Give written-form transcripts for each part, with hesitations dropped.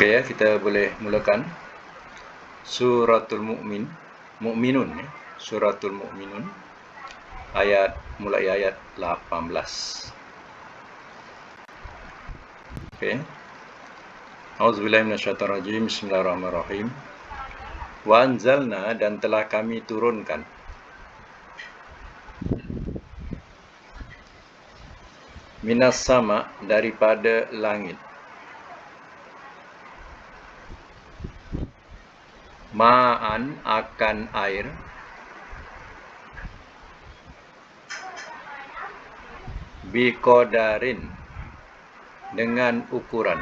Okey ya, kita boleh mulakan Suratul Mukminun ya. Suratul Mukminun mulai ayat 18. Okey. Auzubillahi minasyaitonir rajim. Bismillahirrahmanirrahim. Wa anzalna, dan telah kami turunkan minas sama, daripada langit, ma'an, akan air, biqadarin, dengan ukuran,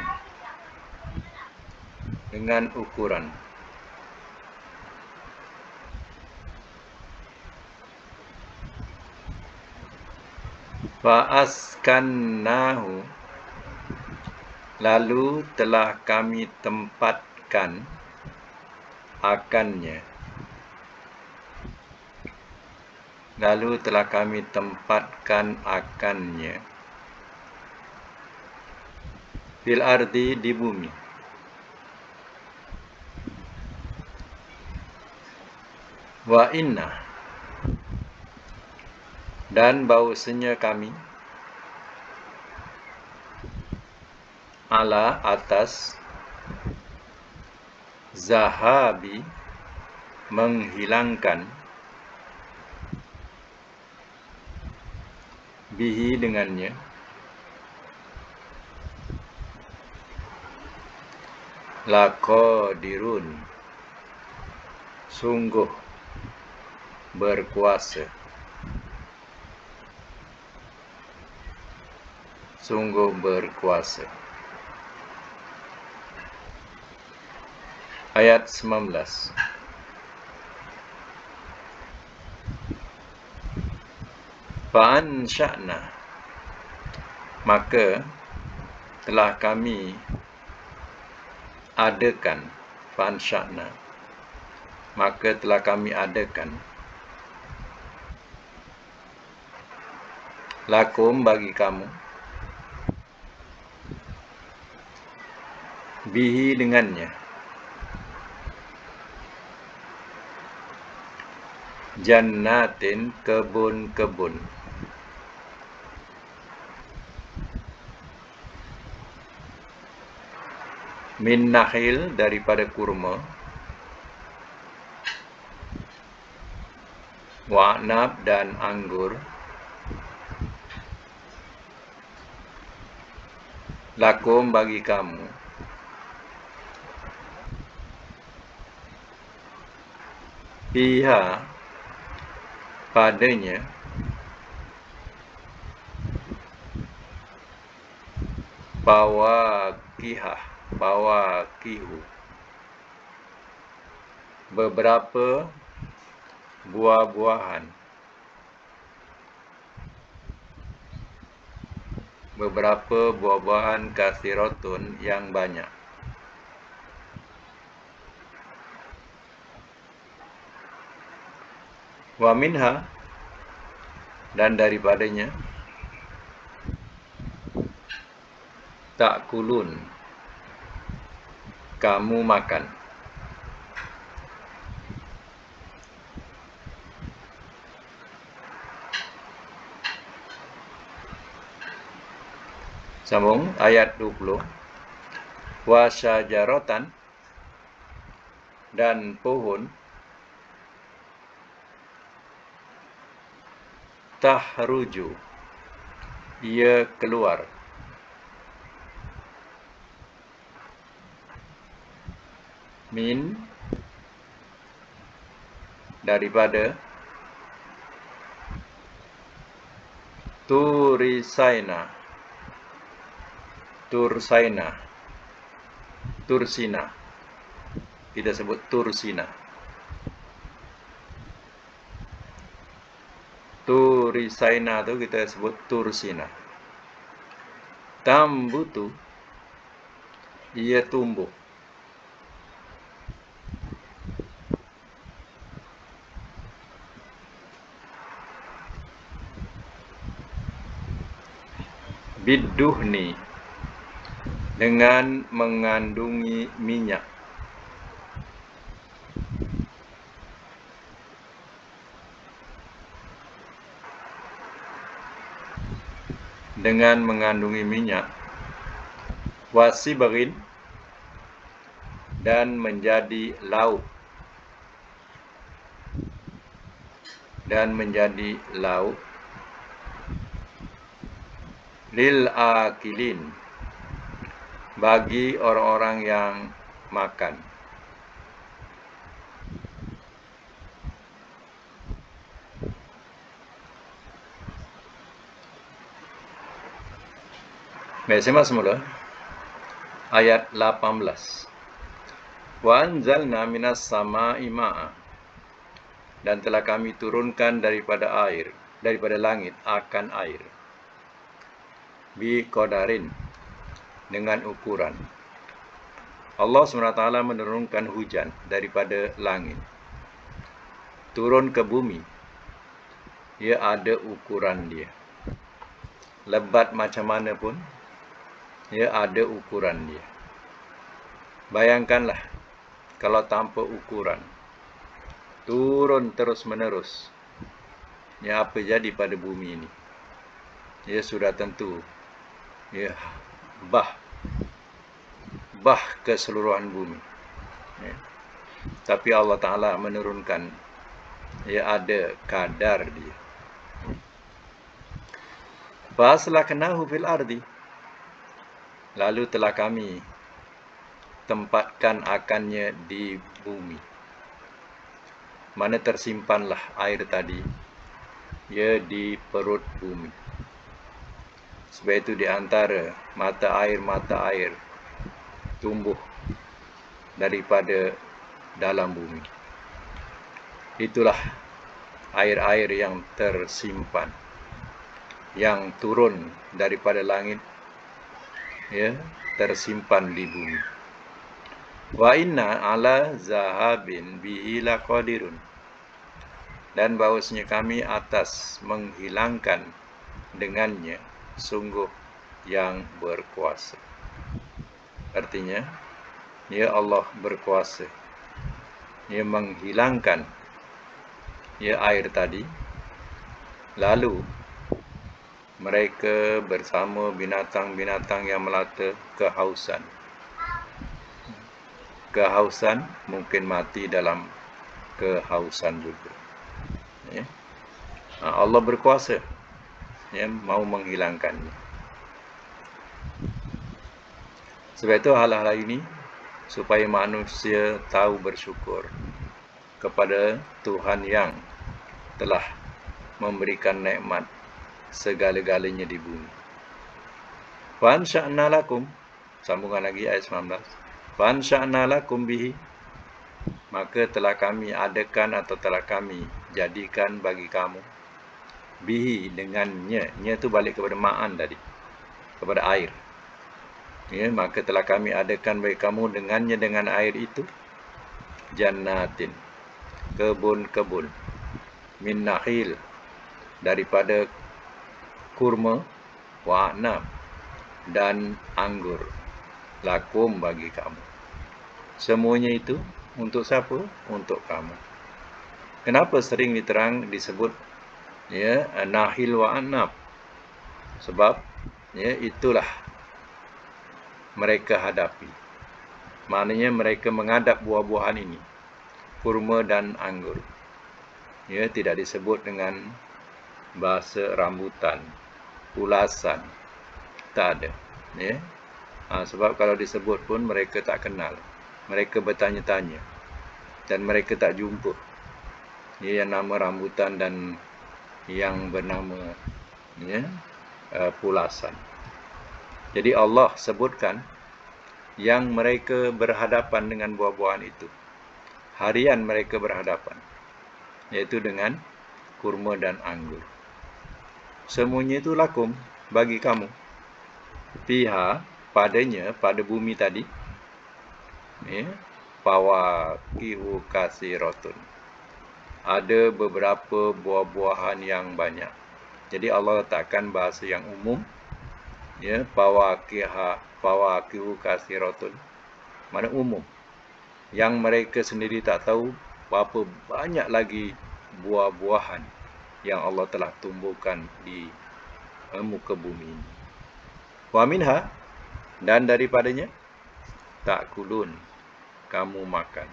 fa'askannahu, lalu telah kami tempatkan akannya, fil ardi, di bumi. Wa inna, dan bahwasanya kami, ala, atas, zahabi, menghilangkan, bihi, dengannya, laqadirun, sungguh berkuasa. Ayat 19. Fa'ansya'na, maka telah kami adakan, fa'ansya'na, maka telah kami adakan, lakum, bagi kamu, bihi, dengannya, jannatin, kebun-kebun, min nakhil, daripada kurma, wa'nab, dan anggur, lakum, bagi kamu, fiha, padanya, fawakihu, beberapa buah-buahan, katsiratun, yang banyak. Wa minha, dan daripadanya, ta'kulun, kamu makan. Sambung ayat 20. Wa syajaratan, dan pohon, tahruju, ia keluar, min, daripada, Tursina, kita sebut Tursina. Tursina tu kita sebut Tursina. Tambutu, ia tumbuh, biduhni, dengan mengandungi minyak. Dengan mengandungi minyak. Wasibarin, dan menjadi lauk. Dan menjadi lauk. Lil akilin, bagi orang-orang yang makan. Baik, simak semula. Ayat 18. Wa anzalna minas sama'i ma'a, dan telah kami turunkan daripada langit akan air. Bi qadarin, dengan ukuran. Allah SWT menurunkan hujan daripada langit turun ke bumi. Ia ada ukuran dia. Lebat macam mana pun, ia ada ukuran dia. Bayangkanlah kalau tanpa ukuran, turun terus menerus, ya apa jadi pada bumi ini? Ya sudah tentu, ya bah keseluruhan bumi. Ya. Tapi Allah Ta'ala menurunkan, ya ada kadar dia. Faslaknahu fil ardi, lalu telah kami tempatkan akannya di bumi. Mana tersimpanlah air tadi, ya di perut bumi. Sebab itu di antara mata air tumbuh daripada dalam bumi. Itulah air-air yang tersimpan, yang turun daripada langit, ya, tersimpan di bumi. Wa inna ala zahabin bihi laqadirun, dan bahwasanya kami atas menghilangkan dengannya sungguh yang berkuasa. Artinya, ya Allah berkuasa, ia menghilangkan, ya air tadi, lalu mereka bersama binatang-binatang yang melata kehausan. Kehausan, mungkin mati dalam kehausan juga. Ya. Allah berkuasa, ya, mau menghilangkannya. Sebab itu hal-hal ini supaya manusia tahu bersyukur kepada Tuhan yang telah memberikan nikmat segala-galanya di bumi. Wa ansha'na lakum, sambungan lagi ayat 19. Wa ansha'na lakum bihi, maka telah kami adakan atau telah kami jadikan bagi kamu, bihi, dengannya. Nya itu balik kepada ma'an tadi, kepada air. Ya, maka telah kami adakan bagi kamu dengannya, dengan air itu, jannatin, kebun-kebun, min nakhil, daripada kurma, wa a'nab, dan anggur, lakum, bagi kamu. Semuanya itu untuk siapa? Untuk kamu. Kenapa sering disebut, ya, nakhil wa a'nab? Sebab, ya, itulah mereka hadapi. Maknanya mereka menghadap buah-buahan ini, kurma dan anggur. Ya, tidak disebut dengan bahasa rambutan, ulasan, tak ada. Ya. Sebab kalau disebut pun mereka tak kenal. Mereka bertanya-tanya dan mereka tak jumpa, ya, yang nama rambutan dan yang bernama, ya, pulasan. Jadi Allah sebutkan yang mereka berhadapan dengan buah-buahan itu. Harian mereka berhadapan, yaitu dengan kurma dan anggur. Semuanya itu lakum, bagi kamu. Fiha, padanya, pada bumi tadi, ya, fawakihu kasiratun, ada beberapa buah-buahan yang banyak. Jadi Allah letakkan bahasa yang umum, ya, fawakiha, fawakihu kathiratun. Mana umum. Yang mereka sendiri tak tahu berapa banyak lagi buah-buahan yang Allah telah tumbuhkan di muka bumi ini. Wa minha, dan daripadanya, ta'kulun, kamu makan.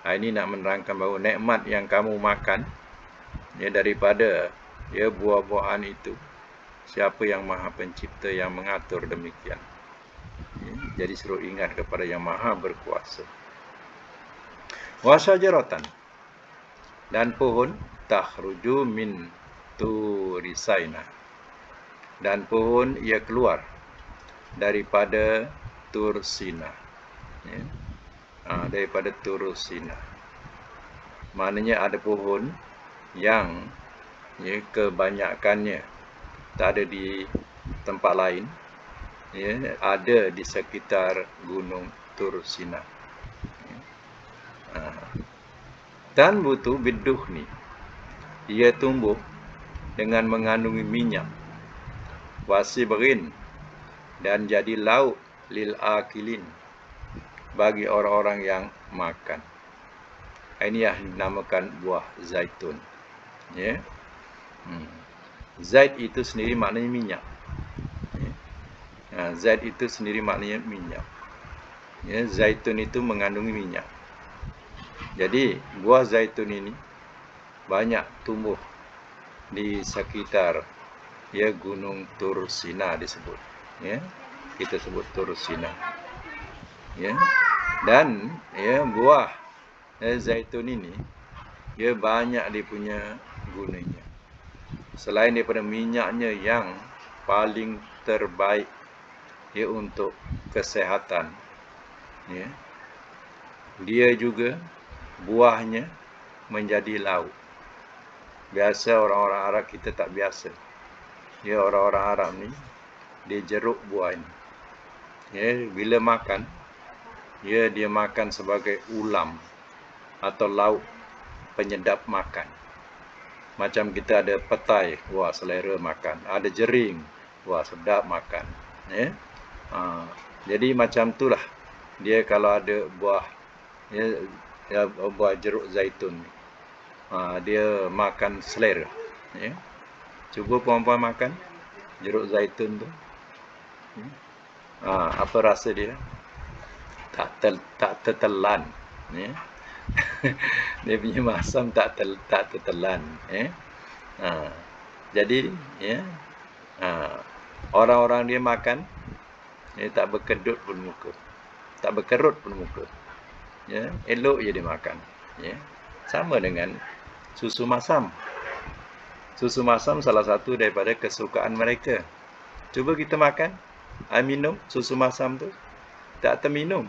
Ini nak menerangkan bahawa nikmat yang kamu makan, daripada buah-buahan itu, siapa yang Maha Pencipta yang mengatur demikian. Jadi suruh ingat kepada yang Maha berkuasa. Wa syajaratan, dan pohon, takhruju min turi Saina, dan pohon ia keluar daripada Tur Sina. Daripada Tur Sina. Maknanya ada pohon yang kebanyakannya tak ada di tempat lain, ada di sekitar gunung Tur Sina. Dan butuh biduh ni, ia tumbuh dengan mengandungi minyak, wasibrin, dan jadi lauk lil akilin, bagi orang-orang yang makan. Ini yang dinamakan buah zaitun. Zait itu sendiri maknanya minyak. Zait itu sendiri maknanya minyak. Zaitun itu mengandungi minyak. Jadi buah zaitun ini banyak tumbuh di sekitar gunung Tur Sina disebut. Kita sebut Tur Sina. Dan buah zaitun ini banyak dia punya gunanya. Selain daripada minyaknya yang paling terbaik untuk kesehatan, dia juga buahnya menjadi lauk. Biasa orang-orang Arab kita tak biasa. Orang-orang Arab ni dia jeruk buah ini. Bila makan, dia makan sebagai ulam atau lauk penyedap makan. Macam kita ada petai, wah selera makan. Ada jering, wah sedap makan. Jadi macam itulah dia kalau ada buah buah jeruk zaitun, dia makan selera. Cuba puan-puan makan jeruk zaitun tu. Apa rasa dia? Tak tertelan. Dia punya masam tak tertelan. Jadi orang-orang dia makan, tak berkedut pun muka, tak berkerut pun muka. Elok je dia makan. Sama dengan susu masam. Susu masam salah satu daripada kesukaan mereka. Cuba kita makan, minum susu masam tu, tak terminum,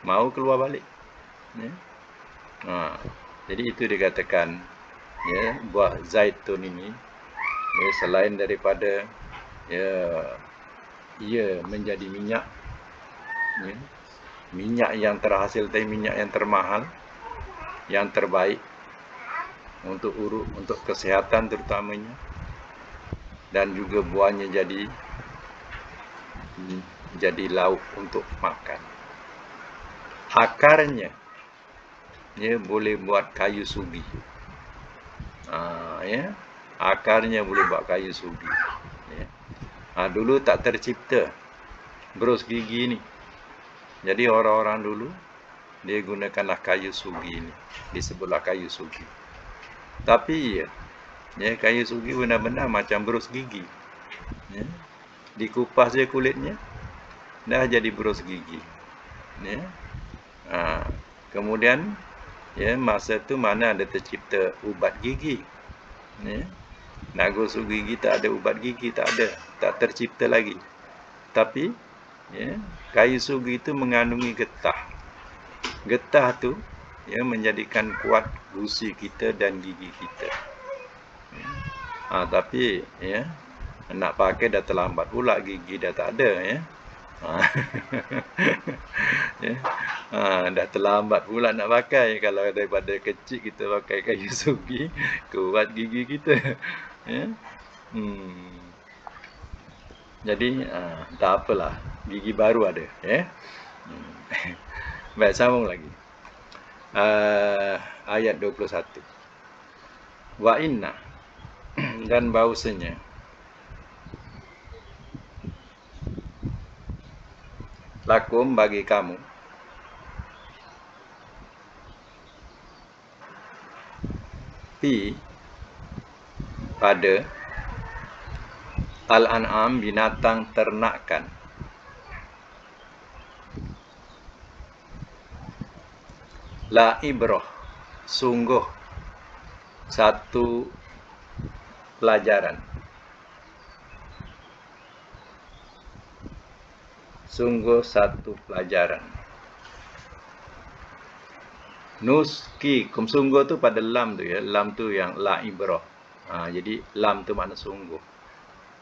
mau keluar balik. Jadi itu dikatakan buah zaitun ini, selain daripada ia menjadi minyak, minyak yang terhasil dari minyak yang termahal, yang terbaik untuk urut, untuk kesihatan terutamanya, dan juga buahnya jadi lauk untuk makan. Akarnya boleh buat kayu sugi. Akarnya boleh buat kayu sugi. Dulu tak tercipta bros gigi ni. Jadi orang-orang dulu dia gunakanlah kayu sugi ni, disebutlah kayu sugi. Tapi kayu sugi benar-benar macam bros gigi. Dikupas je kulitnya, dah jadi bros gigi. Kemudian masa tu mana ada tercipta ubat gigi. Nak gosok gigi tak ada ubat gigi, tak ada, tak tercipta lagi. Tapi kayu sugi itu mengandungi getah. Getah tu menjadikan kuat gusi kita dan gigi kita. Tapi nak pakai dah terlambat pula, gigi dah tak ada. Dah terlambat pula nak pakai. Kalau daripada kecil kita pakai kayu sugi, kuat gigi kita. Jadi tak apalah, gigi baru ada, ya. Baik, sambung lagi. Ayat 21. Wa inna, dan bahawasanya lakum, bagi kamu, pada al-an'am, binatang ternakan, la ibrah, sungguh satu pelajaran, nuskikum, sungguh tu pada lam tu, ya, lam tu yang la ibrah. Jadi lam tu makna sungguh,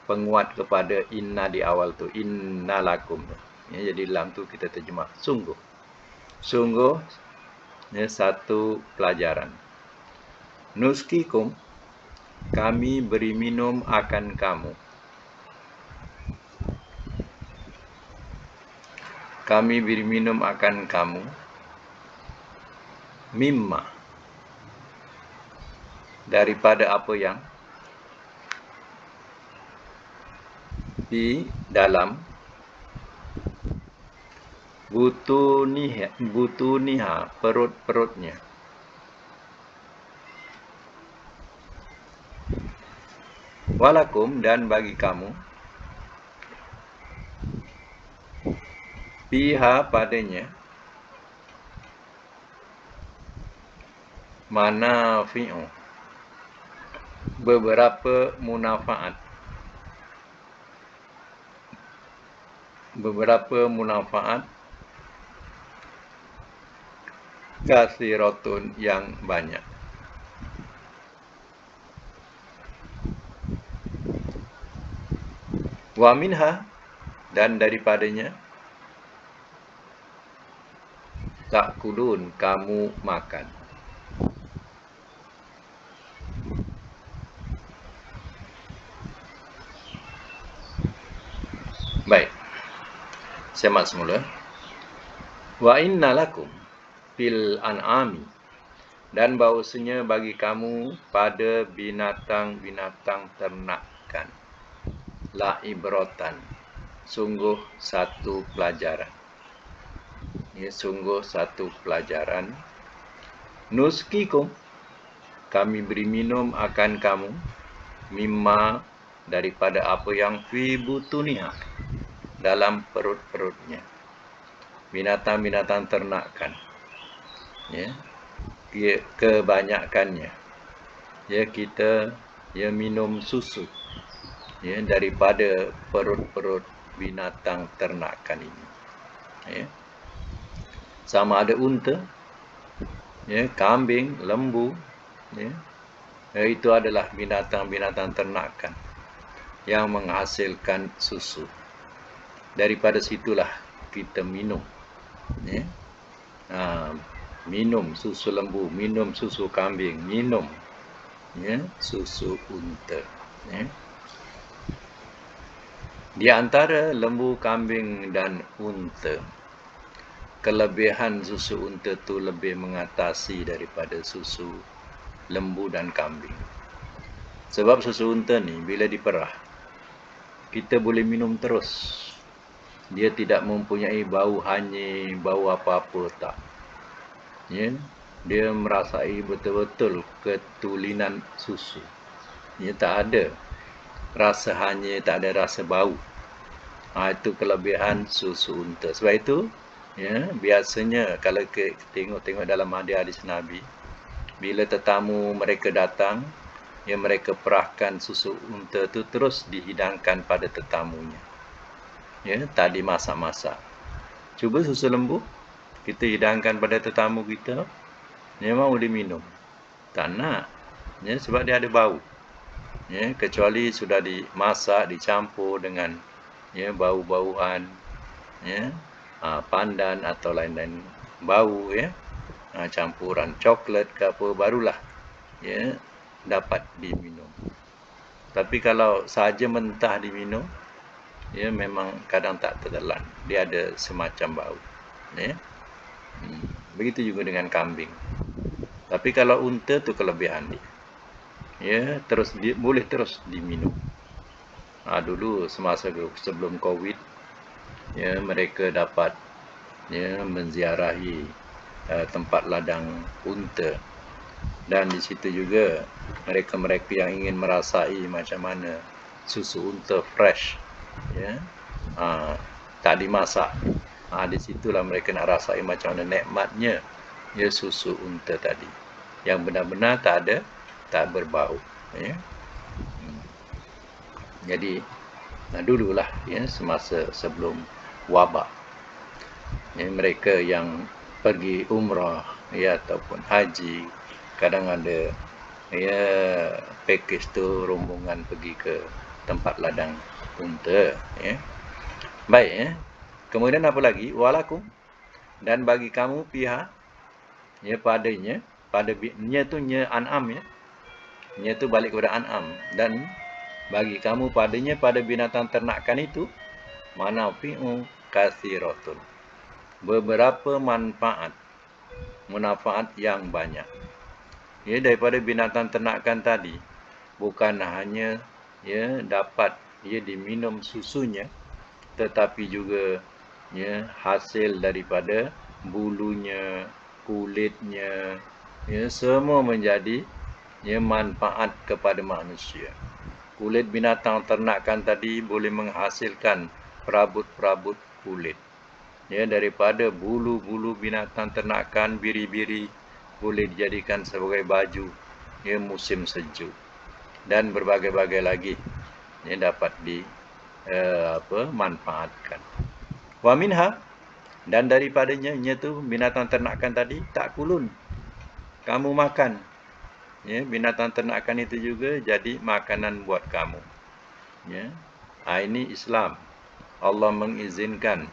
penguat kepada inna di awal tu, inna lakum tu, ya, jadi lam tu kita terjemah sungguh, ya, satu pelajaran. Nuskikum, kami beri minum akan kamu, mimma, daripada apa yang, di dalam, butuniha, perut-perutnya, walakum, dan bagi kamu, fiha, padanya, manafi'u, beberapa munafa'at, kasiratun, yang banyak. Wa minha, dan daripadanya, ta'kulun, kamu makan. Baik, semak semula. Wa inna lakum fil an'ami, dan bahawasanya bagi kamu pada binatang-binatang ternakan, la ibratan, sungguh satu pelajaran, ya, sungguh satu pelajaran. Nuskikum, kami beri minum akan kamu, mimma, daripada apa yang fi butuniha, dalam perut-perutnya, binatang-binatang ternakan, ya, kebanyakannya, ya, kita, ya, minum susu, ya, daripada perut-perut binatang ternakan ini, ya. Sama ada unta, ya, kambing, lembu, ya, itu adalah binatang-binatang ternakan yang menghasilkan susu. Daripada situlah kita minum, ya. Minum susu lembu, minum susu kambing, minum, ya, susu unta, ya. Di antara lembu, kambing, dan unta, kelebihan susu unta tu lebih mengatasi daripada susu lembu dan kambing. Sebab susu unta ni bila diperah, kita boleh minum terus. Dia tidak mempunyai bau hanyir, bau apa-apa, tak. Ya, dia merasai betul-betul ketulinan susu. Ya, tak ada rasa hanyir, tak ada rasa bau. Itu kelebihan susu unta. Sebab itu, ya, biasanya kalau kita tengok dalam hadis Nabi, bila tetamu mereka datang, ya, mereka perahkan susu unta tu terus dihidangkan pada tetamunya, ya, tak dimasak-masak. Cuba susu lembu kita hidangkan pada tetamu kita, dia mau diminum, tak nak, ya, sebab dia ada bau, ya, kecuali sudah dimasak, dicampur dengan, ya, bau-bauan, ya, pandan atau lain-lain bau, ya, campuran coklat ke apa, barulah, ya, dapat diminum. Tapi kalau saja mentah diminum, ya memang kadang tak tertelan. Dia ada semacam bau. Ya. Begitu juga dengan kambing. Tapi kalau unta tu kelebihan dia. Ya, boleh terus diminum. Dulu semasa sebelum Covid, ya mereka dapat menziarahi tempat ladang unta, dan di situ juga mereka-mereka yang ingin merasai macam mana susu unta fresh, tak dimasak, di situlah mereka nak rasai macam mana nikmatnya susu unta tadi, yang benar-benar tak berbau. Jadi dululah semasa sebelum wabak, mereka yang pergi umrah ataupun haji, kadang ada package tu rombongan pergi ke tempat ladang unta. Baik, kemudian apa lagi? Walakum, dan bagi kamu pihak padanya, pada nya tu nya an'am, nya tu balik kepada an'am, dan bagi kamu padanya, pada binatang ternakan itu, manafi'u katsiratun, beberapa manfaat yang banyak. Daripada binatang ternakan tadi, bukan hanya dapat diminum susunya, tetapi juga hasil daripada bulunya, kulitnya, semua menjadi manfaat kepada manusia. Kulit binatang ternakan tadi boleh menghasilkan perabot-perabot kulit. Daripada bulu-bulu binatang ternakan, biri-biri boleh dijadikan sebagai baju musim sejuk, dan berbagai-bagai lagi dapat manfaatkan. Wa minha, dan daripadanya tu binatang ternakan tadi, takulun, kamu makan. Binatang ternakan itu juga jadi makanan buat kamu. Ini Islam. Allah mengizinkan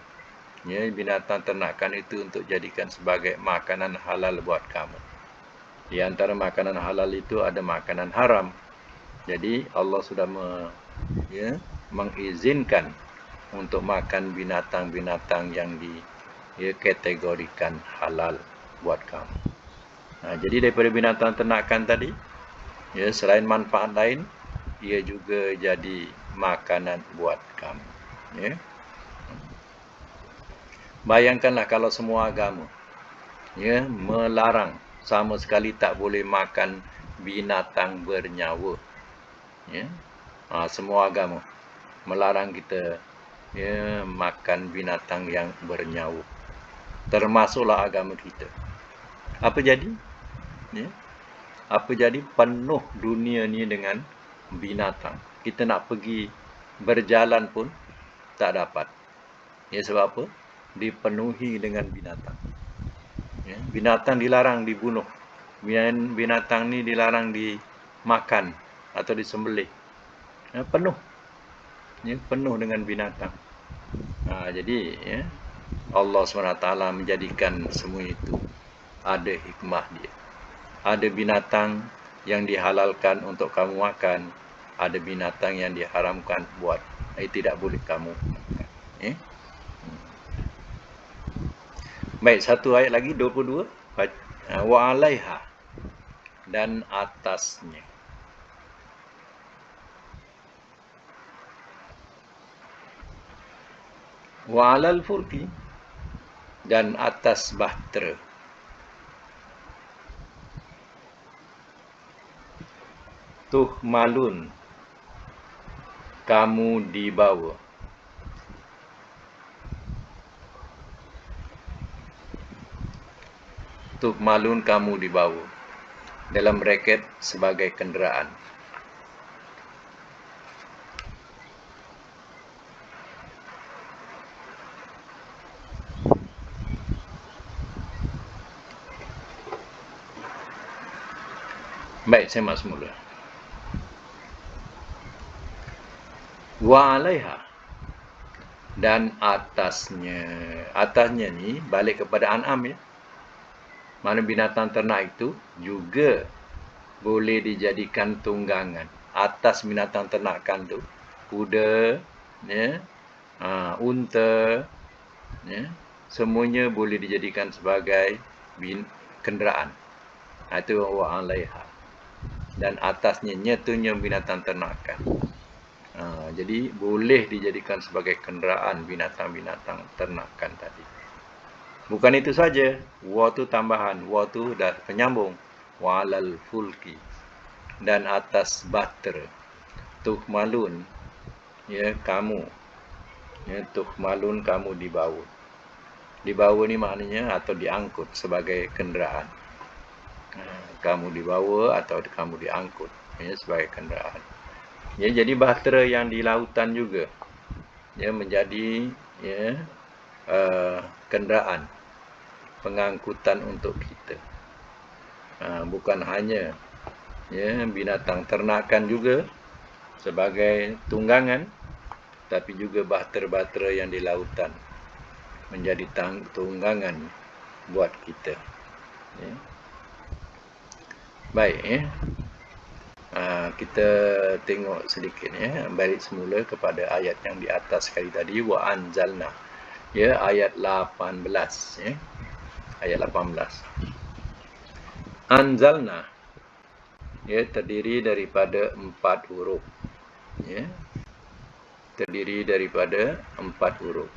binatang ternakan itu untuk jadikan sebagai makanan halal buat kamu. Di antara makanan halal itu ada makanan haram. Jadi Allah sudah mengizinkan untuk makan binatang-binatang yang dikategorikan halal buat kamu. Jadi daripada binatang ternakan tadi, selain manfaat lain, ia juga jadi makanan buat kamu. Bayangkanlah kalau semua agama melarang, sama sekali tak boleh makan binatang bernyawa. Semua agama melarang kita makan binatang yang bernyawa, termasuklah agama kita. Apa jadi? Apa jadi? Penuh dunia ni dengan binatang. Kita nak pergi berjalan pun tak dapat. Sebab apa? Dipenuhi dengan binatang. Binatang dilarang dibunuh. Binatang ni dilarang dimakan atau disembelih. Penuh. Penuh dengan binatang. Jadi Allah SWT menjadikan semua itu ada hikmah dia. Ada binatang yang dihalalkan untuk kamu makan, ada binatang yang diharamkan buat tidak boleh kamu makan. Baik, satu ayat lagi, 22. Wa alaiha, dan atasnya. Wa alal fulki, dan atas bahtera. Tuhmalun, kamu dibawa. Tuhmalun, kamu dibawa. Dalam braket sebagai kenderaan. Baik, saya masuk mula. Wa alaiha, dan atasnya. Atasnya ni balik kepada an'am, mana binatang ternak itu juga boleh dijadikan tunggangan. Atas binatang ternakan tu, kuda, unta, ya, semuanya boleh dijadikan sebagai kenderaan. Itu wa 'alaiha. Dan atasnya nyatunya binatang ternakan. Jadi boleh dijadikan sebagai kenderaan binatang-binatang ternakan tadi. Bukan itu saja, wa tu tambahan, wa tu dah penyambung. Wa 'alal fulki, dan atas bahtera. Tuhmalun, ya kamu, ya tuhmalun kamu dibawa. Dibawa ni maknanya atau diangkut sebagai kenderaan. Kamu dibawa atau kamu diangkut, ya, sebagai kenderaan. Ya, jadi bahtera yang di lautan juga, ya, menjadi, ya, kenderaan pengangkutan untuk kita. Bukan hanya, ya, binatang ternakan juga sebagai tunggangan, tapi juga bahtera-bahtera yang di lautan menjadi tunggangan buat kita. Ya. Baik, ya. Kita tengok sedikit, ya, balik semula kepada ayat yang di atas sekali tadi, wa anzalna, ya, ayat 18, ya. Ayat 18. Anzalna, ya, terdiri daripada 4 huruf, ya. Terdiri daripada 4 huruf.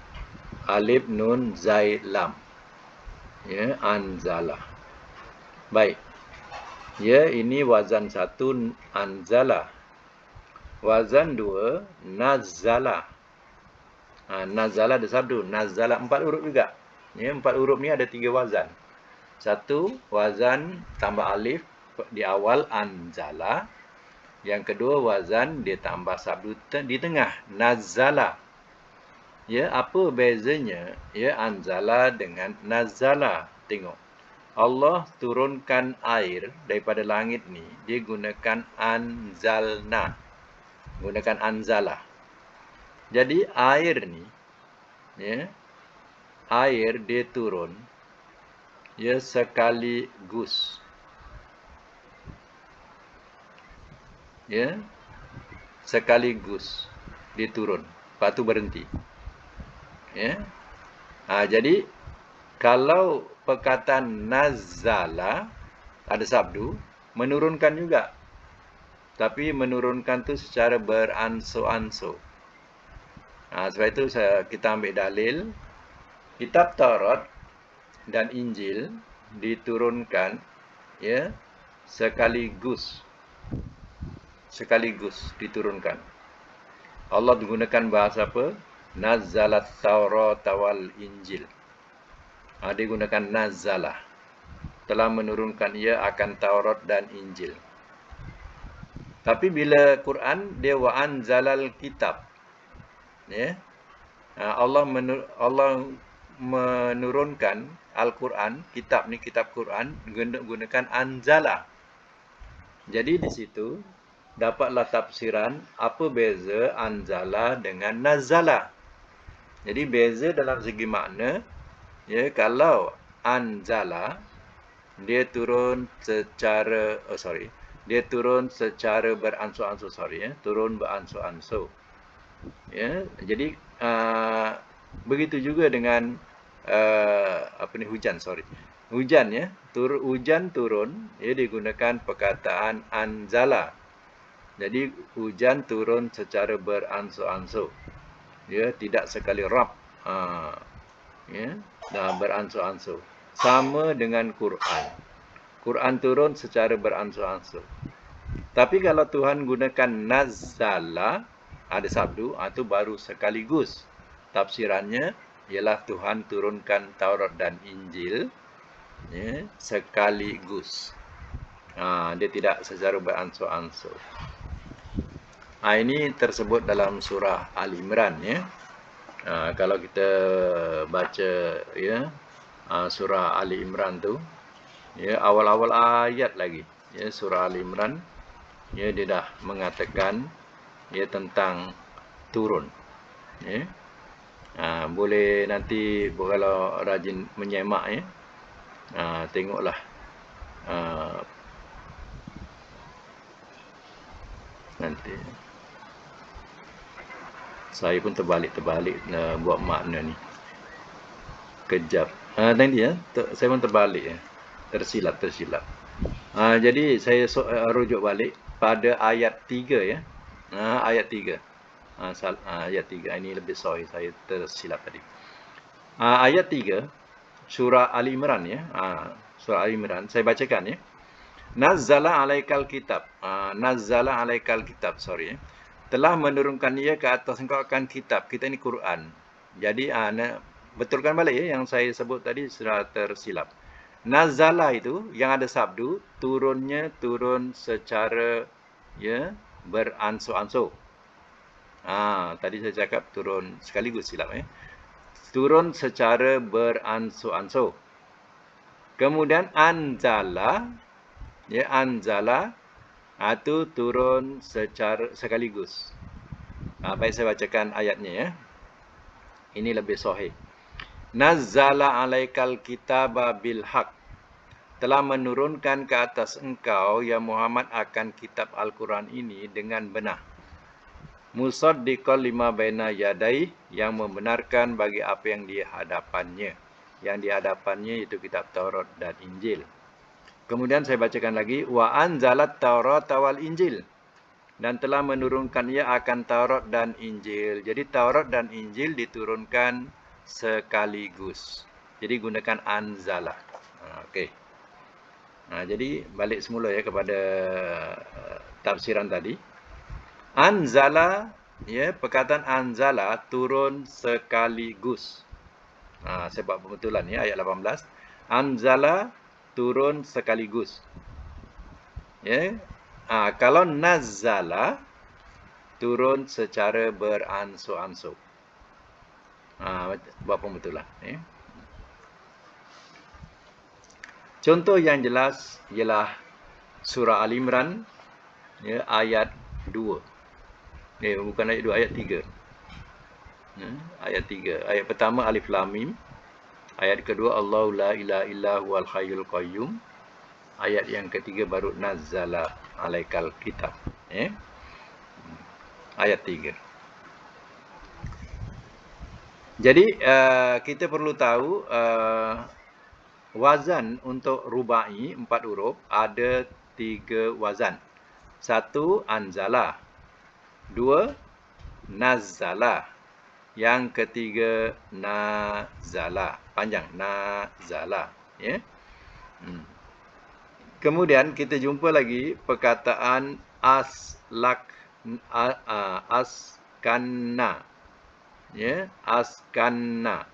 Alif, nun, zai, lam. Ya, anzala. Baik. Ya, ini wazan 1 anzala. Wazan 2 nazala. Nazala ada sabdu, nazala 4 huruf juga. Ya, 4 huruf ni ada 3 wazan. 1 wazan tambah alif di awal anzala. Yang kedua wazan dia tambah sabdu di tengah, nazala. Ya, apa bezanya, ya, anzala dengan nazala? Tengok. Allah turunkan air daripada langit ni, dia gunakan anzalna. Gunakan anzala. Jadi air ni, ya, air dia turun, ya, sekaligus. Ya, sekaligus dia turun, lepas tu berhenti. Ya. Jadi kalau perkataan nazala ada sabdu, menurunkan juga. Tapi menurunkan tu secara beransur-ansur. Sebab itu kita ambil dalil, kitab Taurat dan Injil diturunkan, ya, sekaligus. Sekaligus diturunkan. Allah menggunakan bahasa apa? Nazzalat Taurat wal Injil. Dia gunakan nazzalah. Telah menurunkan ia akan Taurat dan Injil. Tapi bila Quran, dia wa anzalal kitab. Ya. Allah menurunkan Al-Quran, kitab ni, kitab Quran, gunakan anzala. Jadi di situ dapatlah tafsiran apa beza anzala dengan nazala. Jadi beza dalam segi makna, ya, kalau anzala dia turun secara dia turun secara beransur-ansur, turun beransur-ansur. Ya, jadi begitu juga dengan hujan, hujan, ya, hujan turun, ya, digunakan perkataan anzala. Jadi hujan turun secara beransur-ansur, ya, tidak sekali rap, ya, dah beransur-ansur. Sama dengan Quran. Quran turun secara beransur-ansur. Tapi kalau Tuhan gunakan nazzala, ada sabdu, itu baru sekaligus. Tafsirannya ialah Tuhan turunkan Taurat dan Injil, ya, sekaligus. Dia tidak secara beransur-ansur. Ini tersebut dalam surah Ali Imran, ya. Kalau kita baca, ya, surah Ali Imran tu, ya, awal-awal ayat lagi, ya, surah Ali Imran, ya, dia dah mengatakan, ya, tentang turun, ya. Boleh nanti kalau rajin menyemak, ya, tengoklah nanti. Saya pun terbalik buat makna ni. Kejap. Tadi ya, saya pun terbalik ya. Tersilap. Jadi saya rujuk balik pada ayat 3 ya. Ayat 3. Ayat 3. Ini lebih sorry, saya tersilap tadi. Ayat 3 surah Ali Imran ya. Surah Ali Imran saya bacakan ya. Nazzala alaikal kitab. Nazzala alaikal kitab, sorry ya. Telah menurunkan ia ke atas engkau akan kitab. Kita ini Quran. Jadi betulkan balik ya yang saya sebut tadi sudah tersilap. Nazala itu yang ada sabdu, turun secara ya beransur-ansur. Tadi saya cakap turun sekaligus, silap ya. Turun secara beransur-ansur. Kemudian anzala ya, anzala itu turun secara sekaligus. Baik, saya bacakan ayatnya ya. Ini lebih sahih. Nazzala alaikal kitaba bil haq. Telah menurunkan ke atas engkau ya Muhammad akan kitab Al-Quran ini dengan benar. Musaddiqal lima baina yadai, yang membenarkan bagi apa yang di hadapannya. Yang di hadapannya itu kitab Taurat dan Injil. Kemudian saya bacakan lagi, wa anzalat Taurat wal Injil, dan telah menurunkan ia akan Taurat dan Injil. Jadi Taurat dan Injil diturunkan sekaligus. Jadi gunakan anzala. Okey. Jadi balik semula ya kepada tafsiran tadi. Anzala ya, perkataan anzala turun sekaligus. Saya buat pembetulan ya, ayat 18. Anzala turun sekaligus. Ya. Kalau nazzala turun secara beransur-ansur. Buat pembetulan ya. Contoh yang jelas ialah surah Al Imran ya, ayat 2. Bukan ayat 2, ayat 3. Ayat 3. Ayat pertama Alif Lam Mim. Ayat kedua Allahu la ilaha illa huwal hayyul qayyum. Ayat yang ketiga baru nazzala alaikal kitab. Ayat 3. Jadi kita perlu tahu wazan untuk rubai 4 huruf ada 3 wazan. 1 anzala, 2 nazzala, yang ketiga nazala. Panjang, nazala ya. Kemudian kita jumpa lagi perkataan askanna ya, askanna.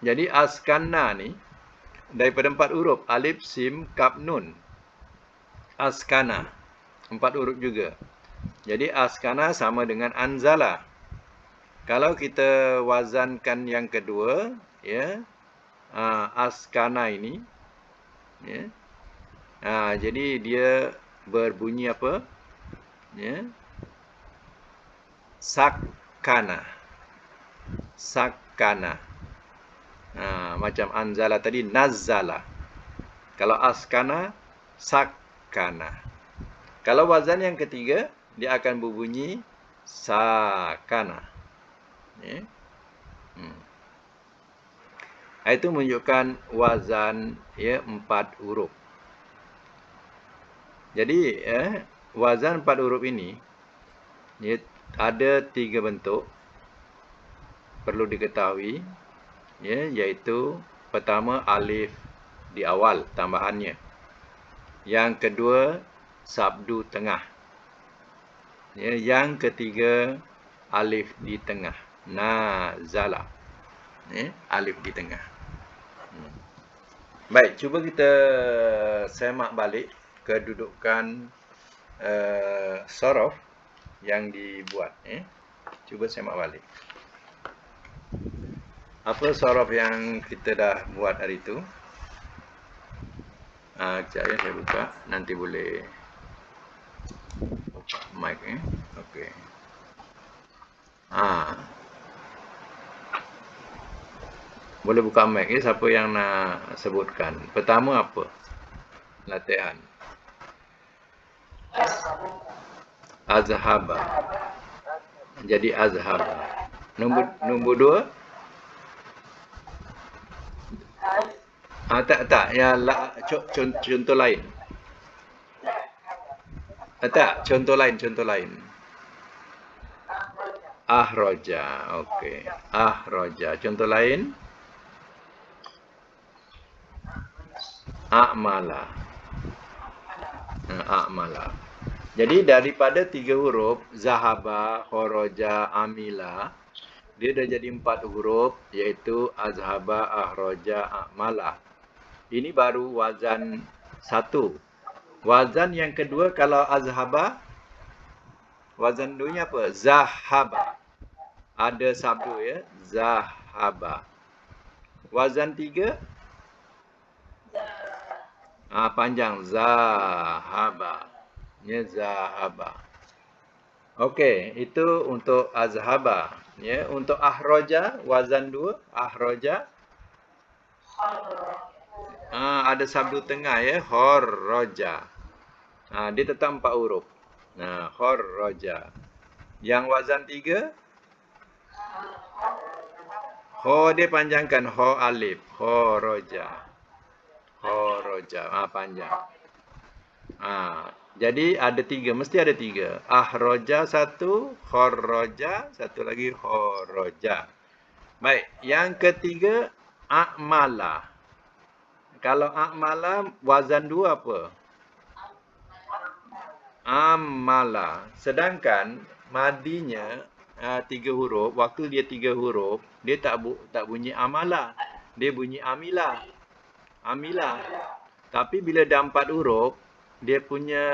Jadi askanna ni daripada 4 huruf alif, sim, kaf, nun. Askana 4 huruf juga. Jadi askana sama dengan anzala. Kalau kita wazankan yang kedua ya, askana ini ya. Jadi dia berbunyi apa? Ya. Sakana. Sakana. Macam anzala tadi nazzala. Kalau askana, sakana. Kalau wazan yang ketiga, dia akan berbunyi sakana. Ya. Itu menunjukkan wazan ya 4 huruf. Jadi wazan 4 huruf ini ya, ada 3 bentuk perlu diketahui ya, iaitu pertama alif di awal tambahannya. Yang kedua sabdu tengah. Ya, yang ketiga alif di tengah. Nazala. Ya, alif di tengah. Baik, cuba kita semak balik kedudukan sorof yang dibuat. Cuba semak balik. Apa sorof yang kita dah buat hari itu? Sekejap ya, saya buka. Nanti boleh buka mic Okey. Boleh buka mic siapa yang nak sebutkan. Pertama apa? Latihan. Azhaba. Jadi azhaba. Nombor dua. Tak. Ya, contoh lain. Tak, contoh lain. Ahroja. Okey. Ahroja. Contoh lain. A'mala. A'mala. Jadi daripada 3 huruf, zahaba, kharaja, amila, dia dah jadi 4 huruf, iaitu azhaba, ahroja, a'mala. Ini baru wazan 1. Wazan yang kedua kalau azhaba, wazan duanya apa? Zahaba. Ada sabdu ya, zahaba. Wazan 3, panjang, zahaba. Ya, zahaba. Okey, itu untuk azhaba. Ya, untuk ahroja, wazan 2, ahroja. Ada sabdu tengah ya, kharaja. Dia tetap 4 huruf. Kharaja. Yang wazan 3, ho dia panjangkan, ho alif, kharaja. Kharaja, panjang. Jadi ada 3, mesti ada 3. Ahroja 1, kharaja, satu lagi kharaja. Baik, yang ketiga a'mala. Kalau a'mala wazan 2 apa? Amala. Sedangkan madinya 3 huruf, waktu dia 3 huruf, dia tak bunyi amala. Dia bunyi amila. Amila. Tapi bila dah 4 huruf, dia punya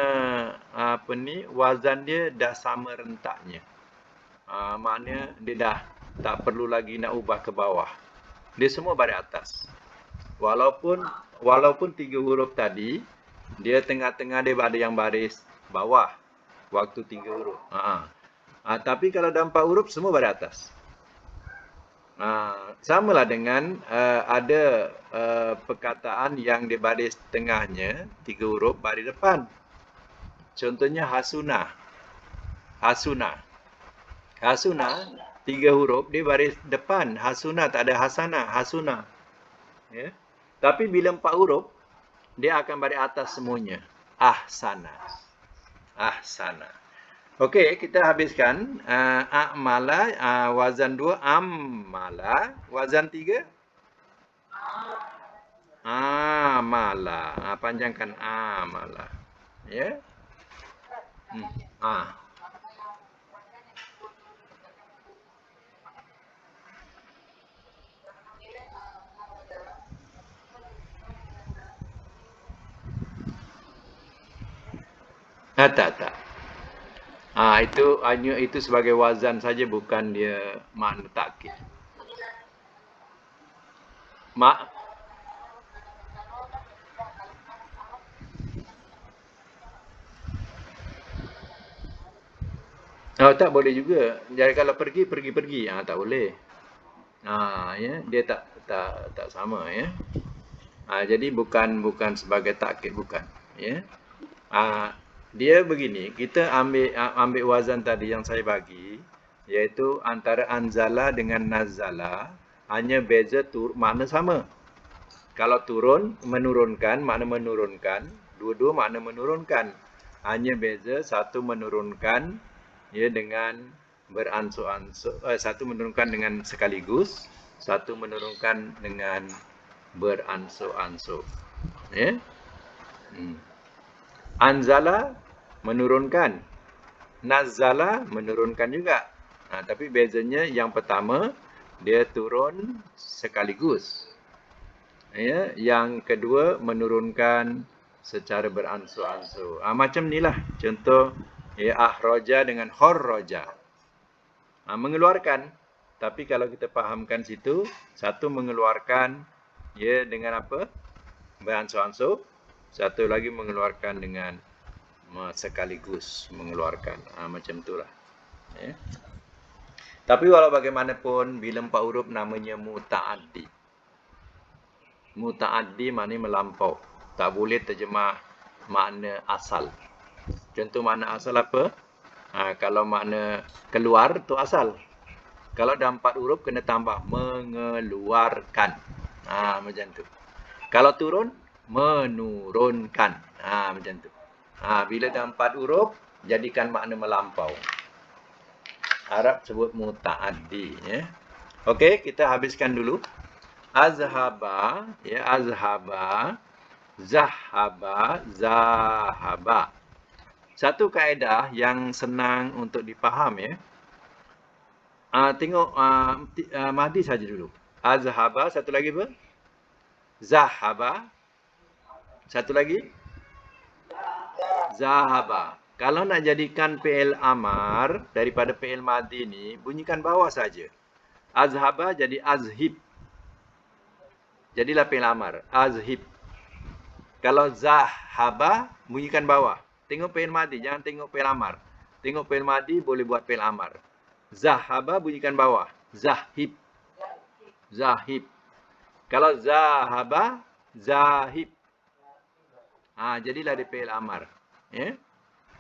wazan dia dah sama rentaknya. Maknanya dia dah tak perlu lagi nak ubah ke bawah. Dia semua baris atas. Walaupun 3 huruf tadi, dia tengah-tengah dia ada yang baris bawah waktu 3 huruf. Tapi kalau dah 4 huruf semua baris atas. Samalah dengan ada perkataan yang di baris tengahnya 3 huruf baris depan. Contohnya hasuna. Hasuna 3 huruf dia baris depan. Hasuna tak ada hasana, hasuna. Ya. Tapi bila 4 huruf dia akan baris atas semuanya. Ahsana. Okey, kita habiskan a'mala, wazan 2 ammala, wazan 3 amala. Panjangkan amala. Ya. Tak. Itu sebagai wazan saja, bukan dia makna takkid. Tak boleh juga. Jadi kalau pergi. Tak boleh. Ya, dia tak sama ya. Jadi bukan sebagai takkid, bukan. Ya. Dia begini, kita ambil wazan tadi yang saya bagi, iaitu antara anzala dengan nazala, hanya beza makna sama. Kalau turun, menurunkan, makna menurunkan, dua-dua makna menurunkan. Hanya beza satu menurunkan ya dengan beransur-ansur, satu menurunkan dengan sekaligus, satu menurunkan dengan beransur-ansur. Ya. Anzala menurunkan, nazala menurunkan juga. Tapi bezanya yang pertama dia turun sekaligus. Ya, yang kedua menurunkan secara beransur-ansur. Macam inilah contoh ya, ahroja dengan khorroja. Mengeluarkan. Tapi kalau kita fahamkan situ, satu mengeluarkan ya dengan apa? Beransur-ansur. Satu lagi mengeluarkan dengan sekaligus mengeluarkan. Macam itulah. Ya. Tapi walau bagaimanapun, bila 4 huruf namanya muta'addi. Muta'addi maknanya melampau. Tak boleh terjemah makna asal. Contoh makna asal apa? Kalau makna keluar tu asal. Kalau dah 4 huruf kena tambah mengeluarkan. Macam tu. Kalau turun, menurunkan. Macam tu. Bila dah 4 huruf, jadikan makna melampau. Arab sebut muta'addi. Ya. Okey, kita habiskan dulu. Azhaba, ya, azhaba, zahaba, zahaba. Satu kaedah yang senang untuk dipaham, ya. Tengok Mahdi saja dulu. Azhaba, satu lagi apa? Zahaba. Satu lagi? Zahaba. Kalau nak jadikan fi'il amar daripada fi'il madhi ni, bunyikan bawah saja. Azhaba jadi azhib. Jadilah fi'il amar. Azhib. Kalau zahaba, bunyikan bawah. Tengok fi'il madhi, jangan tengok fi'il amar. Tengok fi'il madhi boleh buat fi'il amar. Zahaba bunyikan bawah. Zahib. Zahib. Kalau zahaba, zahib. Jadilah dia fi'il amar. Ya.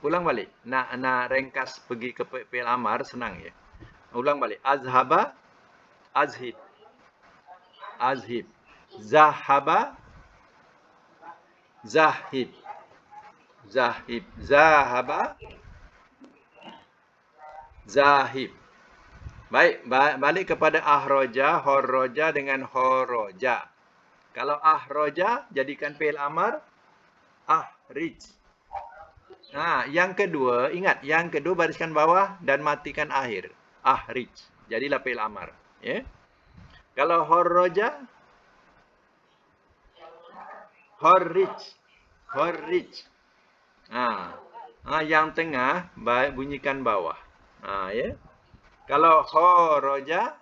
Ulang balik. Nak ringkas pergi ke fi'il amar senang ya. Ulang balik. Azhaba, azhib. Azhib. Zahaba, zahib. Zahib. Zahaba, zahib. Baik, balik kepada ahroja, horroja dengan horoja. Kalau ahroja, jadikan fi'il amar, ahrij. Yang kedua, ingat, yang kedua bariskan bawah dan matikan akhir. Ahrij. Jadilah fi'il amar. Ya. Kalau horroja, horrij. Horrij. Yang tengah, bunyikan bawah. Ya. Kalau horoja,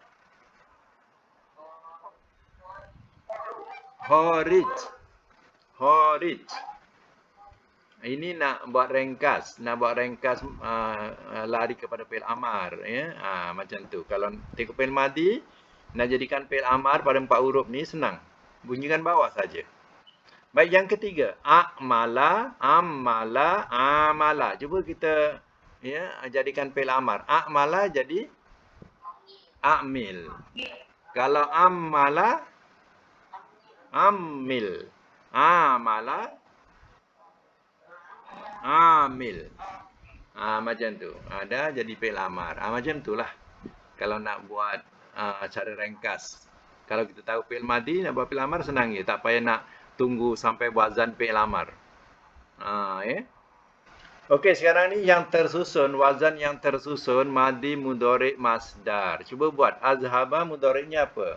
horij. Horij. Ini nak buat ringkas, lari kepada fi'il amar, ya. Macam tu. Kalau tengok fi'il madhi, nak jadikan fi'il amar pada 4 huruf ni senang. Bunyikan bawah saja. Baik, yang ketiga, a'mala, amala, amala. Cuba kita jadikan fi'il amar. A'mala jadi a'mil. Kalau amala, amil. Amala, amil. Macam tu. Dah jadi fi'il amar. Macam itulah. Kalau nak buat cara ringkas. Kalau kita tahu fi'il madhi, nak buat fi'il amar senang je. Tak payah nak tunggu sampai wazan fi'il amar. Ya. Okey, sekarang ni yang tersusun, wazan yang tersusun, madhi, mudhari', masdar. Cuba buat. Azhaba mudhari'nya apa?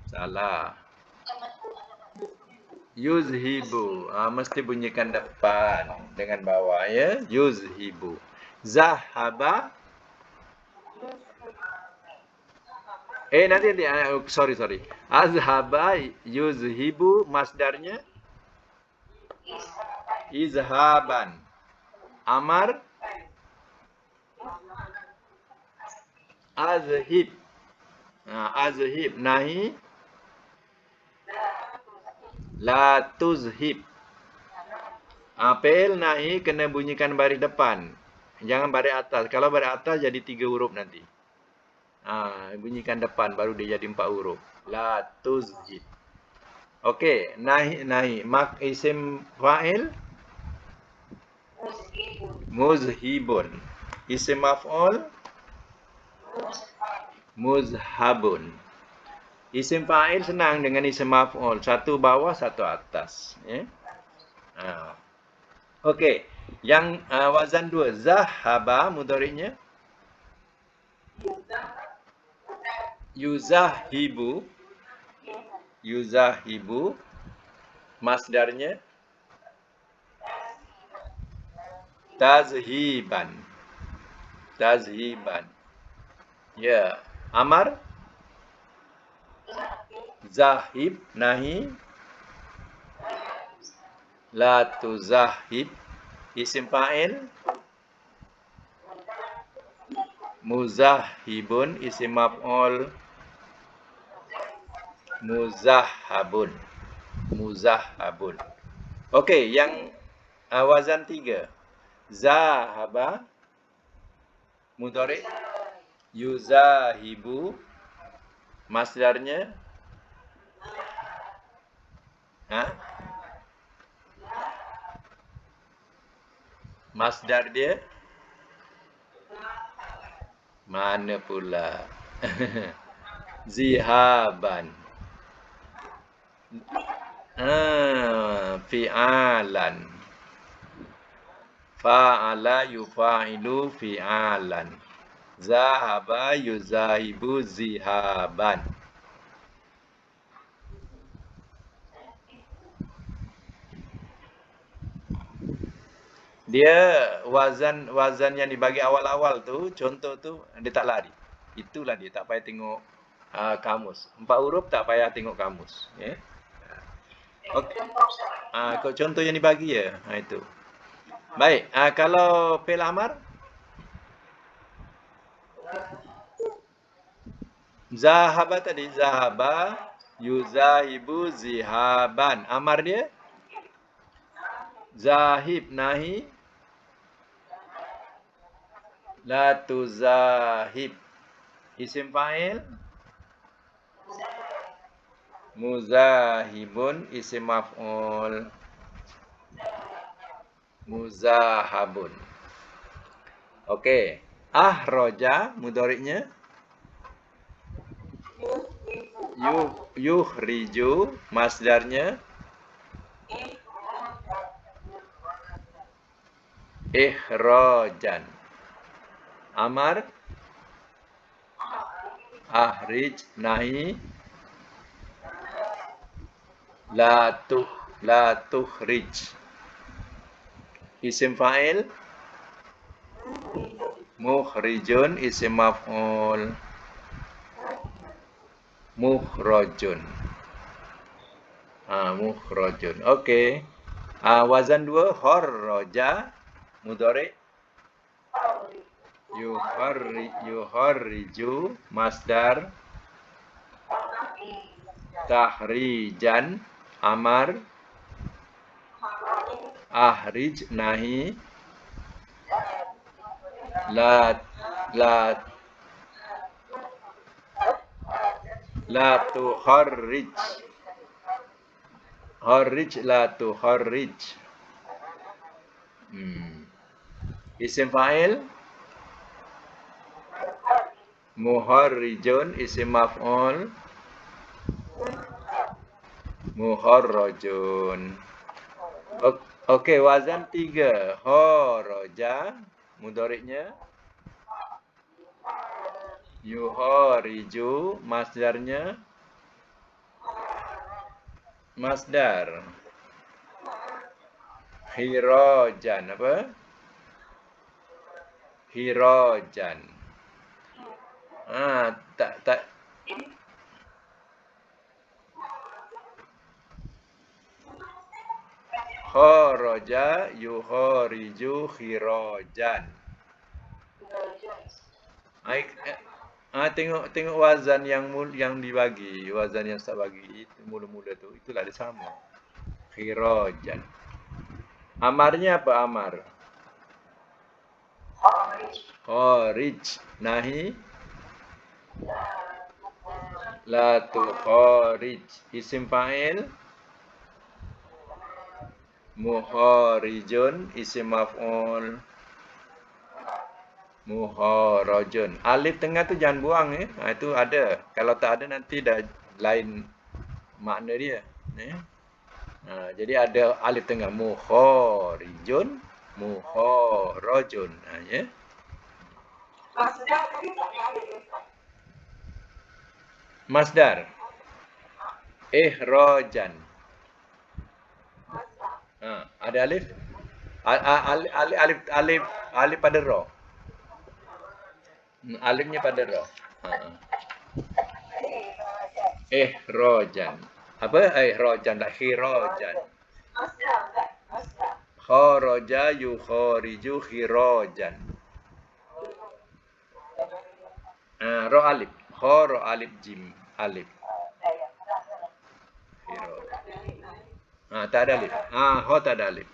Salah. Yuzhibu. Mesti bunyikan depan dengan bawah ya. Yuzhibu. Zahaba. Nanti sorry. Azhaba yuzhibu masdarnya izhaban. Amar azhib. Azhib. Nahi la tuzhib. Fi'il nahi kena bunyikan baris depan. Jangan baris atas. Kalau baris atas jadi 3 huruf nanti. Bunyikan depan baru dia jadi 4 huruf. La tuzhib. Okey, nahi. Mak isim fa'il muzhibun. Isim maf'ul muzhabun. Isim fa'il senang dengan isim maf'ul. Satu bawah, satu atas. Ya. Okey. Yang wazan 2. Zahaba mudhari'nya. Yuzahibu. Yuzahibu. Masdarnya. Tazhiban. Tazhiban. Ya. Amar. Zahib. Nahi. La tuzahib. Isim fa'il. Muzahibun. Isim maf'ul. Muzahhabun. Muzahhabun. Okey, yang wazan 3. Zahaba mudhari yuzahibu masdarnya masdar dia mana pula? Zihaban. Fi'alan. Fa'ala yufa'ilu fi'alan. Zahaba yuzahibu zihaban. Dia wazan yang dibagi awal-awal tu, contoh tu dia tak lari. Itulah dia, tak payah tengok kamus. 4 huruf tak payah tengok kamus, ya. Okey. Contoh yang dibagi ya. Itu. Baik, kalau fi'il amar zahaba tadi, zahaba yuzahibu zihaban. Amar dia zahib nahi la tuzahib. Isim fa'il muzahibun, isim maf'ul muzahabun. Okey. Ahroja mudhari'nya yuhriju, masdarnya ihrajan. Amar ahrij nahi la tuhrij. Isim fa'il mukhrijun, isim maf'ul mukhrajun. Mukhrajun. Okey. Wazan 2 kharraja mudhari yuharriju, masdar tahrijan. Amar ahrij nahi la tuharrij. Harrij la tuharrij. Isim fa'il muharrijun, isim maf'ul muharrajun. Okey, wazan 3 kharaja mudhari'nya yuhariju, masdarnya masdar hirajan. Apa? Hirajan. Tak kharaja yuhariju khirajan. Tengok wazan yang dibagi, wazan yang Ustaz bagi itu mula-mula tu, itulah dia sama. Khirajan. Amarnya apa amar? Kharij nahi la tukharij. Isim fa'il muharijun, isim maf'ul muharajun. Alif tengah tu jangan buang ya. Itu ada. Kalau tak ada nanti dah lain makna dia. Jadi ada alif tengah muharijun, muharajun. Ya. Masdar ihrajan. Ada alif? Alif pada ra. Alifnya pada ra. Ihrajan. Apa? Ihrajan tak khirajan. Kharaja yukhariju khirajan. Ra alif. Kha ra alif jim alif. Tak ada alif. Ha tak ada alif.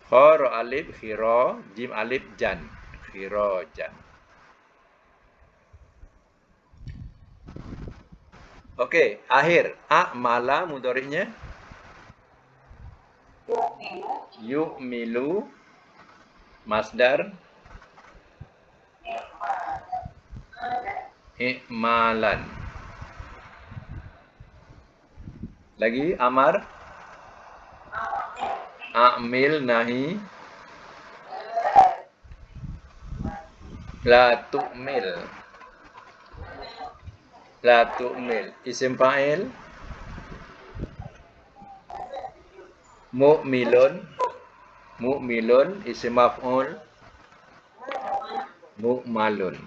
Kha ra alif khira, jim alif jan. Khirajan. Okey, akhir. A'mala mudhari'nya yu'milu, masdar i'malan. Lagi amar a'mil, nahi la tu'mil. La tu'mil. Isim fa'il mu'milun. Mu'milun. Isim maf'ul mu'malun.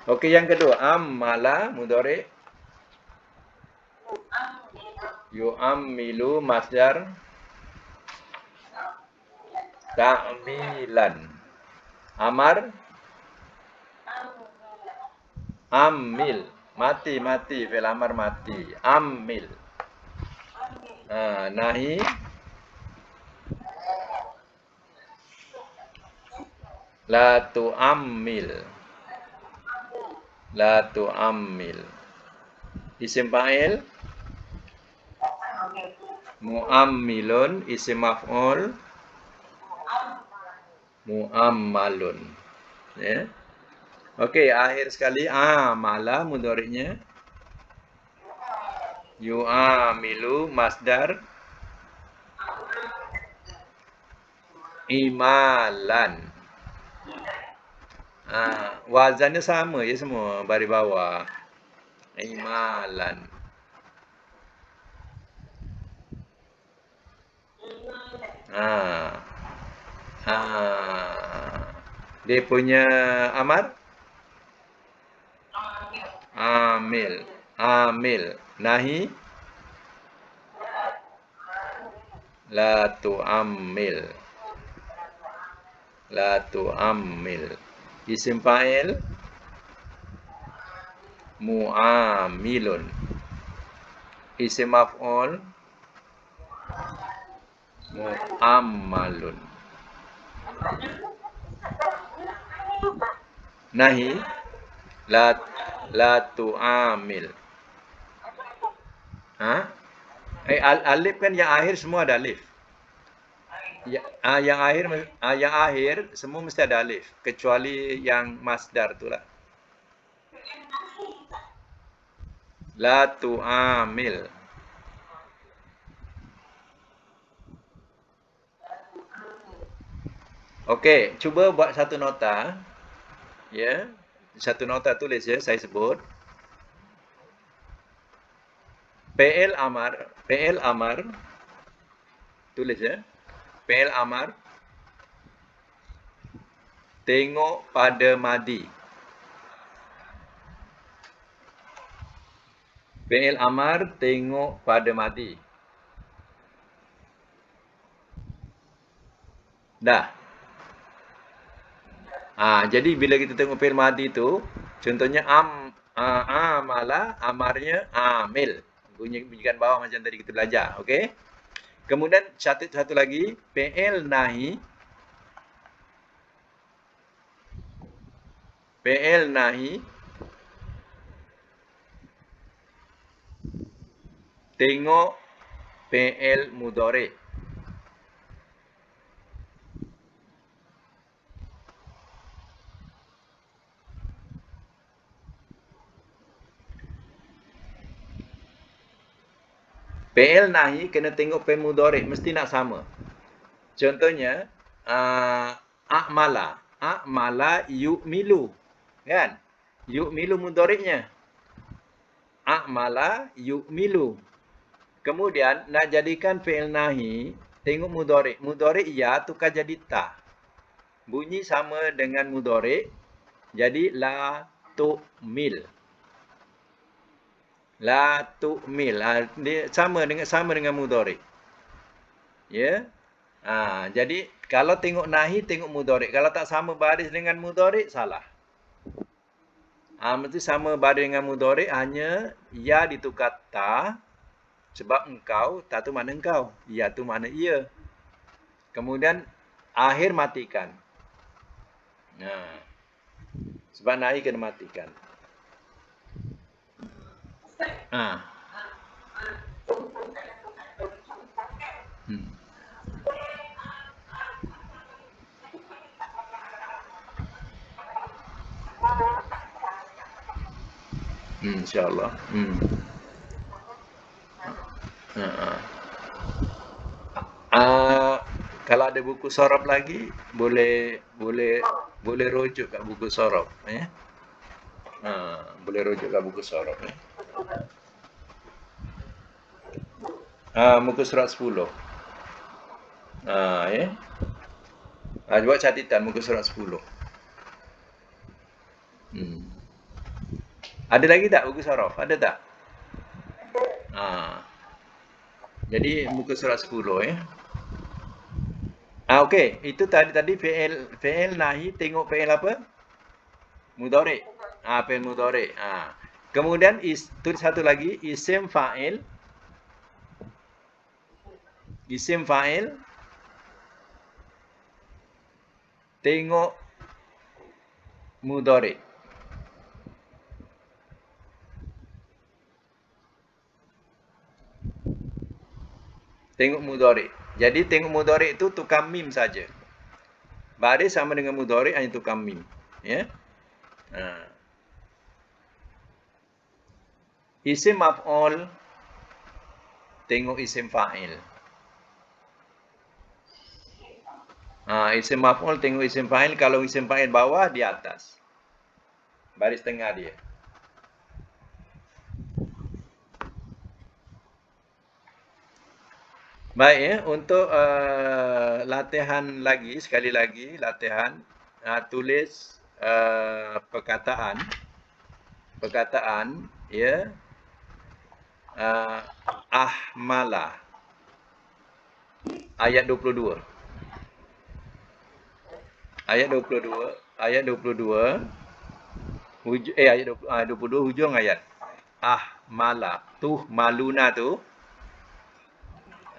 Okey, yang kedua, ammala mudhari' yu'ammilu, masdar ta'milan. Amar ammil. Mati, fi'il amar mati. Ammil. Nahi la tu'ammil. La tu'ammil. Isim fa'il mu'ammilun. Isim maf'ul mu'ammalun. Ya. Okey, akhir sekali amala mudhari'nya yu'amilu, masdar imalan. Wazannya sama ya semua, baris bawah. Imalan. Dia punya amar amil. Amil. Nahi la tu'ammil. La tu'ammil. Isim fa'il mu'amilun. Isim maf'ul mu'ammalun. Nahi la tu'amil. Alif kan yang akhir semua ada alif. Yang akhir semua mesti ada alif, kecuali yang masdar itulah. La tu'amil. Okey, cuba buat satu nota. Ya. Satu nota tulis ya, saya sebut. Fi'il amar. Tulis ya. Fi'il amar tengok pada madi. Fi'il amar tengok pada madi. Dah. Jadi bila kita tengok fi'il madi tu, contohnya amala, amarnya amil. Bunyikan bawah macam tadi kita belajar, okey? Kemudian satu lagi, fi'il nahi. Fi'il nahi tengok fi'il mudhari'. Fi'il nahi kena tengok fi'il mudhari', mesti nak sama. Contohnya a'mala yu'milu, kan? Yu'milu mudhari'nya. A'mala yu'milu. Kemudian nak jadikan fi'il nahi, tengok mudhari'. Mudhari' ya tukar jadi ta. Bunyi sama dengan mudhari', jadi la tu'mil. La tu'mil. Dia sama dengan mudhari'. Ya. Jadi kalau tengok nahi, tengok mudhari'. Kalau tak sama baris dengan mudhari', salah. Mesti sama baris dengan mudhari', hanya ya ditukar ta. Sebab engkau, ta tu mana engkau. Ya tu mana ia. Kemudian akhir matikan. Nah, sebab nahi kena matikan. Ah. InsyaAllah. Kalau ada buku sorab lagi, boleh rujuk kat buku sorab. Boleh rujuk kat buku sorab. Muka surat 10. Buat catatan muka surat 10. Ada lagi tak buku sorab? Ada tak? Jadi muka surat 10 okey, itu tadi fi'il nahi, tengok fi'il apa? Mudhari'. Fi'il mudhari'. Kemudian tulis satu lagi, isim fa'il. Isim fa'il tengok mudhari'. Tengok mudhari'. Jadi tengok mudhari' itu tukar mim saja. Baris sama dengan mudhari' hanya tukar mim. Ya. Isim maf'ul tengok isim fa'il. Isim maf'ul tengok isim fa'il. Kalau isim fa'il bawah, di atas. Baris tengah dia. Baik untuk latihan lagi, sekali lagi latihan, tulis perkataan ya, ahmala ayat 22. Ayat 22 ayat 22 hujung ayat. Ahmala tuh maluna tu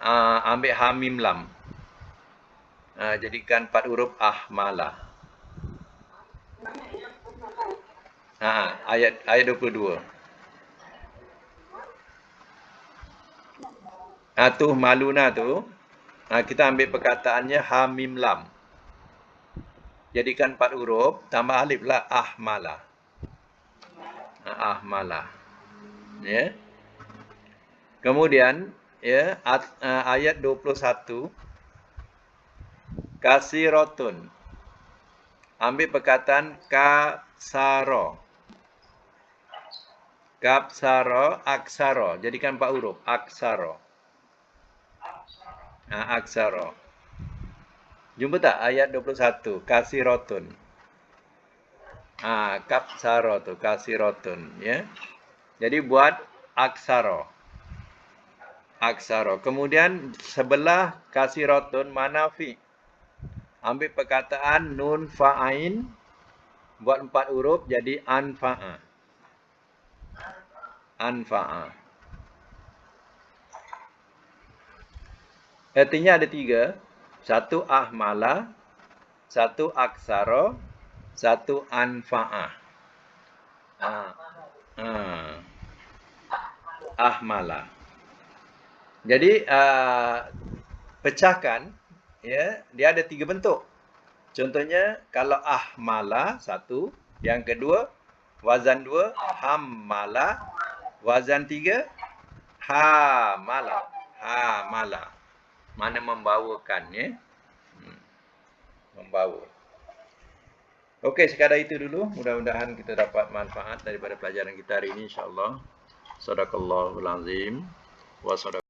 ambil hamim lam. Jadikan 4 huruf ahmala. Ayat 22. Tuh maluna tu kita ambil perkataannya hamim lam. Jadikan 4 huruf, tambah alif lah, ahmala. Ahmala. Ya. Kemudian ya, ayat 21 kasirotun. Ambil perkataan kasaro. Kapsaro, aksaro. Jadikan 4 huruf, aksaro. Aksaro. Jumpa tak ayat 21, kasirotun. Kapsaro tu, kasirotun. Ya. Jadi buat aksaro. Aksaro. Kemudian sebelah kasirotun manafi. Ambil perkataan nun fa'ain. Buat 4 huruf jadi anfa'a. Anfa'a. Artinya ada 3. 1 ahmala. 1 aksaro. 1 anfa'a. Ahmala. Jadi pecahkan, ya, dia ada 3 bentuk. Contohnya kalau ahmala 1, yang kedua wazan 2 hammala, wazan 3 hamala. Hamala. Mana membawakan, ya. Membawa. Okey, sekadar itu dulu. Mudah-mudahan kita dapat manfaat daripada pelajaran kita hari ini, insya-Allah. Shadaqallahul azim wa